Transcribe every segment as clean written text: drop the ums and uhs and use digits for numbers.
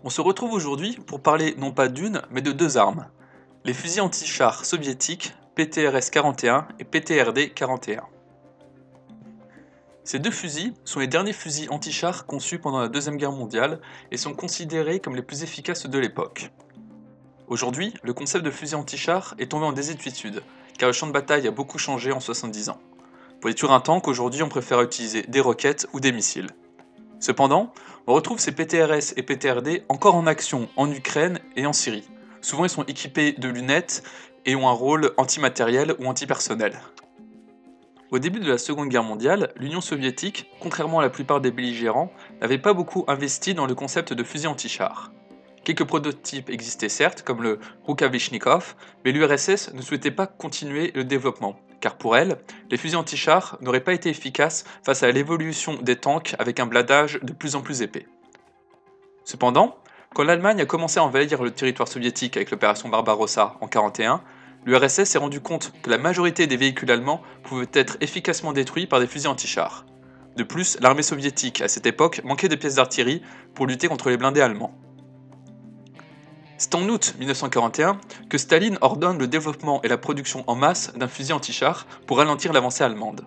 On se retrouve aujourd'hui pour parler non pas d'une, mais de deux armes. Les fusils anti-chars soviétiques PTRS-41 et PTRD-41. Ces deux fusils sont les derniers fusils anti-chars conçus pendant la Deuxième Guerre mondiale et sont considérés comme les plus efficaces de l'époque. Aujourd'hui, le concept de fusil anti-char est tombé en désuétude, car le champ de bataille a beaucoup changé en 70 ans. Pour détruire un tank, aujourd'hui on préfère utiliser des roquettes ou des missiles. Cependant, on retrouve ces PTRS et PTRD encore en action en Ukraine et en Syrie. Souvent ils sont équipés de lunettes et ont un rôle antimatériel ou antipersonnel. Au début de la Seconde Guerre mondiale, l'Union soviétique, contrairement à la plupart des belligérants, n'avait pas beaucoup investi dans le concept de fusil anti-char. Quelques prototypes existaient certes, comme le Rukavishnikov, mais l'URSS ne souhaitait pas continuer le développement, car pour elle, les fusils anti-chars n'auraient pas été efficaces face à l'évolution des tanks avec un blindage de plus en plus épais. Cependant, quand l'Allemagne a commencé à envahir le territoire soviétique avec l'opération Barbarossa en 1941, l'URSS s'est rendu compte que la majorité des véhicules allemands pouvaient être efficacement détruits par des fusils anti-chars. De plus, l'armée soviétique à cette époque manquait de pièces d'artillerie pour lutter contre les blindés allemands. C'est en août 1941 que Staline ordonne le développement et la production en masse d'un fusil anti-char pour ralentir l'avancée allemande.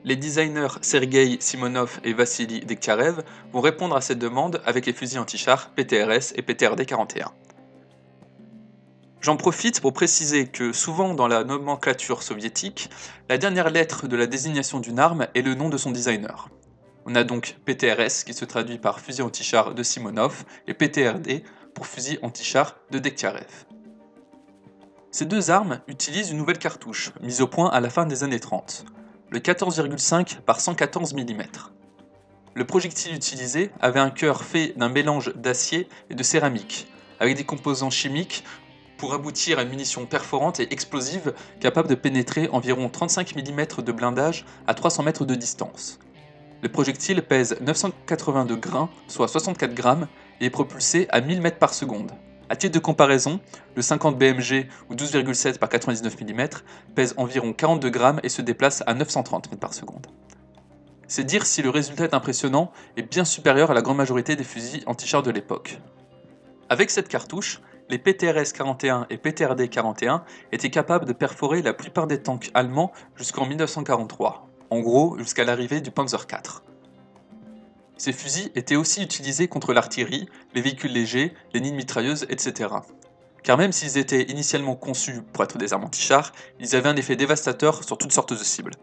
Les designers Sergei Simonov et Vassili Dektyarev vont répondre à cette demande avec les fusils anti-chars PTRS et PTRD-41. J'en profite pour préciser que souvent dans la nomenclature soviétique, la dernière lettre de la désignation d'une arme est le nom de son designer. On a donc PTRS qui se traduit par fusil anti-char de Simonov et PTRD pour fusil anti-char de Dektyarev. Ces deux armes utilisent une nouvelle cartouche, mise au point à la fin des années 30, le 14,5 par 114 mm. Le projectile utilisé avait un cœur fait d'un mélange d'acier et de céramique, avec des composants chimiques pour aboutir à une munition perforante et explosive capable de pénétrer environ 35 mm de blindage à 300 mètres de distance. Le projectile pèse 982 grains, soit 64 grammes, et est propulsé à 1000 mètres par seconde. À titre de comparaison, le 50 BMG ou 12,7 par 99 mm pèse environ 42 grammes et se déplace à 930 mètres par seconde. C'est dire si le résultat est impressionnant et bien supérieur à la grande majorité des fusils anti-chars de l'époque. Avec cette cartouche, les PTRS-41 et PTRD-41 étaient capables de perforer la plupart des tanks allemands jusqu'en 1943, en gros jusqu'à l'arrivée du Panzer IV. Ces fusils étaient aussi utilisés contre l'artillerie, les véhicules légers, les nids de mitrailleuses, etc. Car même s'ils étaient initialement conçus pour être des armes anti-chars, ils avaient un effet dévastateur sur toutes sortes de cibles.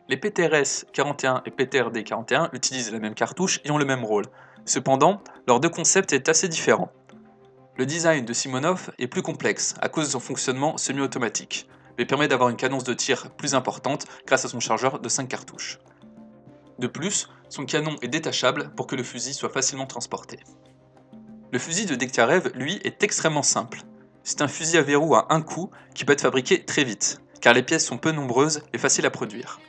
Les PTRS-41 et PTRD-41 utilisent la même cartouche et ont le même rôle. Cependant, leurs deux concepts est assez différents. Le design de Simonov est plus complexe à cause de son fonctionnement semi-automatique, mais permet d'avoir une cadence de tir plus importante grâce à son chargeur de 5 cartouches. De plus, son canon est détachable pour que le fusil soit facilement transporté. Le fusil de Dektyarev, lui, est extrêmement simple. C'est un fusil à verrou à un coup qui peut être fabriqué très vite, car les pièces sont peu nombreuses et faciles à produire.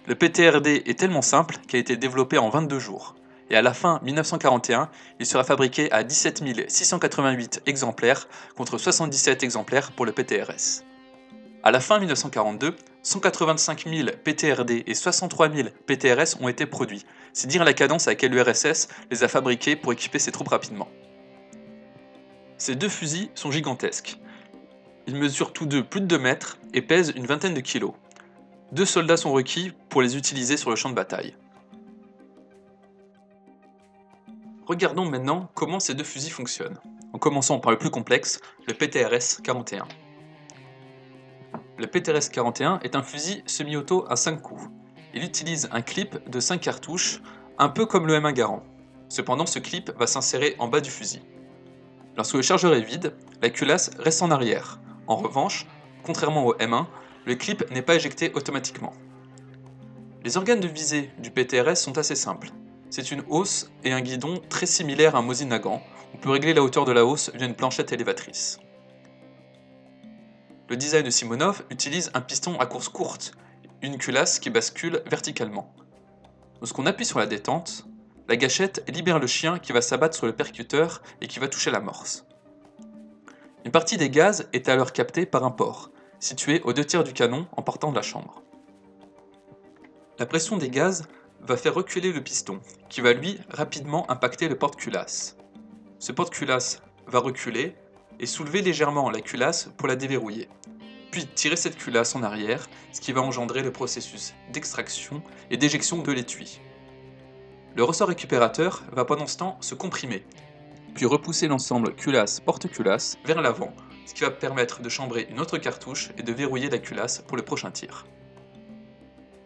Le PTRD est tellement simple qu'il a été développé en 22 jours. Et à la fin 1941, il sera fabriqué à 17 688 exemplaires contre 77 exemplaires pour le PTRS. À la fin 1942, 185 000 PTRD et 63 000 PTRS ont été produits. C'est dire la cadence à laquelle l'URSS les a fabriqués pour équiper ses troupes rapidement. Ces deux fusils sont gigantesques. Ils mesurent tous deux plus de 2 mètres et pèsent une vingtaine de kilos. 2 soldats sont requis pour les utiliser sur le champ de bataille. Regardons maintenant comment ces deux fusils fonctionnent, en commençant par le plus complexe, le PTRS-41. Le PTRS-41 est un fusil semi-auto à 5 coups. Il utilise un clip de 5 cartouches, un peu comme le M1 Garand. Cependant, ce clip va s'insérer en bas du fusil. Lorsque le chargeur est vide, la culasse reste en arrière. En revanche, contrairement au M1, le clip n'est pas éjecté automatiquement. Les organes de visée du PTRS sont assez simples. C'est une hausse et un guidon très similaires à un Mosin Nagant. On peut régler la hauteur de la hausse via une planchette élévatrice. Le design de Simonov utilise un piston à course courte, une culasse qui bascule verticalement. Lorsqu'on appuie sur la détente, la gâchette libère le chien qui va s'abattre sur le percuteur et qui va toucher l'amorce. Une partie des gaz est alors captée par un port, situé aux 2 tiers du canon en partant de la chambre. La pression des gaz va faire reculer le piston, qui va lui rapidement impacter le porte-culasse. Ce porte-culasse va reculer et soulever légèrement la culasse pour la déverrouiller, puis tirer cette culasse en arrière, ce qui va engendrer le processus d'extraction et d'éjection de l'étui. Le ressort récupérateur va pendant ce temps se comprimer, puis repousser l'ensemble culasse-porte-culasse vers l'avant, ce qui va permettre de chambrer une autre cartouche et de verrouiller la culasse pour le prochain tir.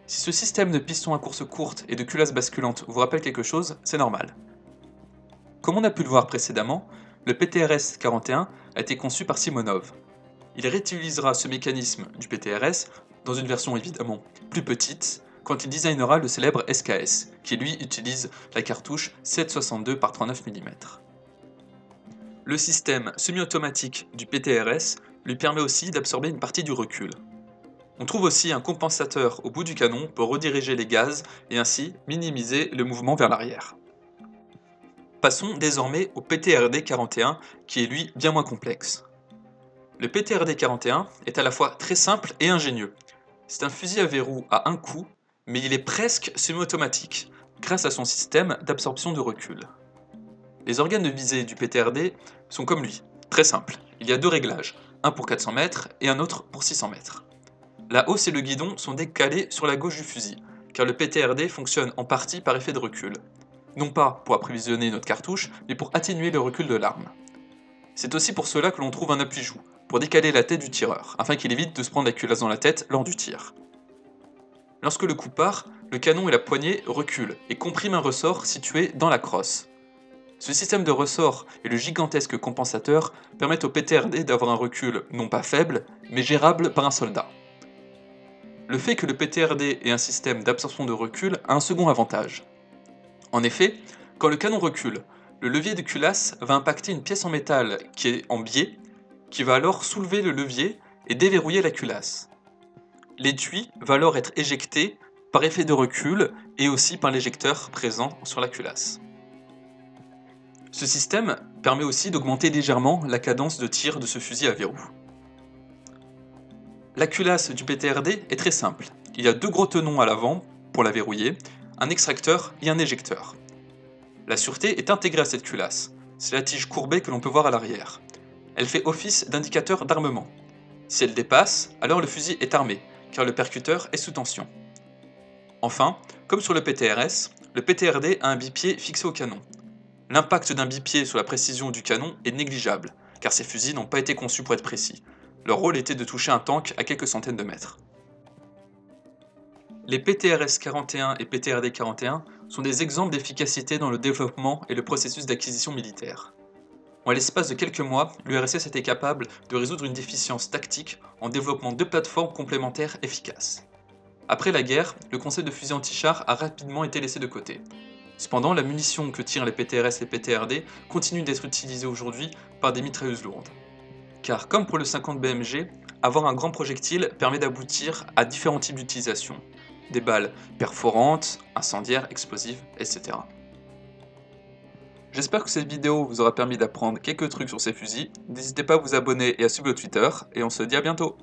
Si ce système de piston à course courte et de culasse basculante vous rappelle quelque chose, c'est normal. Comme on a pu le voir précédemment, le PTRS 41 a été conçu par Simonov. Il réutilisera ce mécanisme du PTRS dans une version évidemment plus petite, quand il designera le célèbre SKS, qui lui utilise la cartouche 7,62 par 39 mm. Le système semi-automatique du PTRS lui permet aussi d'absorber une partie du recul. On trouve aussi un compensateur au bout du canon pour rediriger les gaz et ainsi minimiser le mouvement vers l'arrière. Passons désormais au PTRD 41 qui est lui bien moins complexe. Le PTRD 41 est à la fois très simple et ingénieux. C'est un fusil à verrou à un coup, mais il est presque semi-automatique, grâce à son système d'absorption de recul. Les organes de visée du PTRD sont comme lui, très simples. Il y a deux réglages, un pour 400 mètres et un autre pour 600 mètres. La hausse et le guidon sont décalés sur la gauche du fusil, car le PTRD fonctionne en partie par effet de recul. Non pas pour approvisionner notre cartouche, mais pour atténuer le recul de l'arme. C'est aussi pour cela que l'on trouve un appui-joue, pour décaler la tête du tireur, afin qu'il évite de se prendre la culasse dans la tête lors du tir. Lorsque le coup part, le canon et la poignée reculent et compriment un ressort situé dans la crosse. Ce système de ressort et le gigantesque compensateur permettent au PTRD d'avoir un recul non pas faible, mais gérable par un soldat. Le fait que le PTRD ait un système d'absorption de recul a un second avantage. En effet, quand le canon recule, le levier de culasse va impacter une pièce en métal qui est en biais, qui va alors soulever le levier et déverrouiller la culasse. L'étui va alors être éjecté par effet de recul et aussi par l'éjecteur présent sur la culasse. Ce système permet aussi d'augmenter légèrement la cadence de tir de ce fusil à verrou. La culasse du PTRD est très simple. Il y a deux gros tenons à l'avant pour la verrouiller, un extracteur et un éjecteur. La sûreté est intégrée à cette culasse. C'est la tige courbée que l'on peut voir à l'arrière. Elle fait office d'indicateur d'armement. Si elle dépasse, alors le fusil est armé, car le percuteur est sous tension. Enfin, comme sur le PTRS, le PTRD a un bipied fixé au canon. L'impact d'un bipied sur la précision du canon est négligeable, car ces fusils n'ont pas été conçus pour être précis. Leur rôle était de toucher un tank à quelques centaines de mètres. Les PTRS 41 et PTRD 41 sont des exemples d'efficacité dans le développement et le processus d'acquisition militaire. En l'espace de quelques mois, l'URSS était capable de résoudre une déficience tactique en développant deux plateformes complémentaires efficaces. Après la guerre, le concept de fusil anti-char a rapidement été laissé de côté. Cependant, la munition que tirent les PTRS et PTRD continue d'être utilisée aujourd'hui par des mitrailleuses lourdes. Car comme pour le 50 BMG, avoir un grand projectile permet d'aboutir à différents types d'utilisation. Des balles perforantes, incendiaires, explosives, etc. J'espère que cette vidéo vous aura permis d'apprendre quelques trucs sur ces fusils. N'hésitez pas à vous abonner et à suivre le Twitter, et on se dit à bientôt.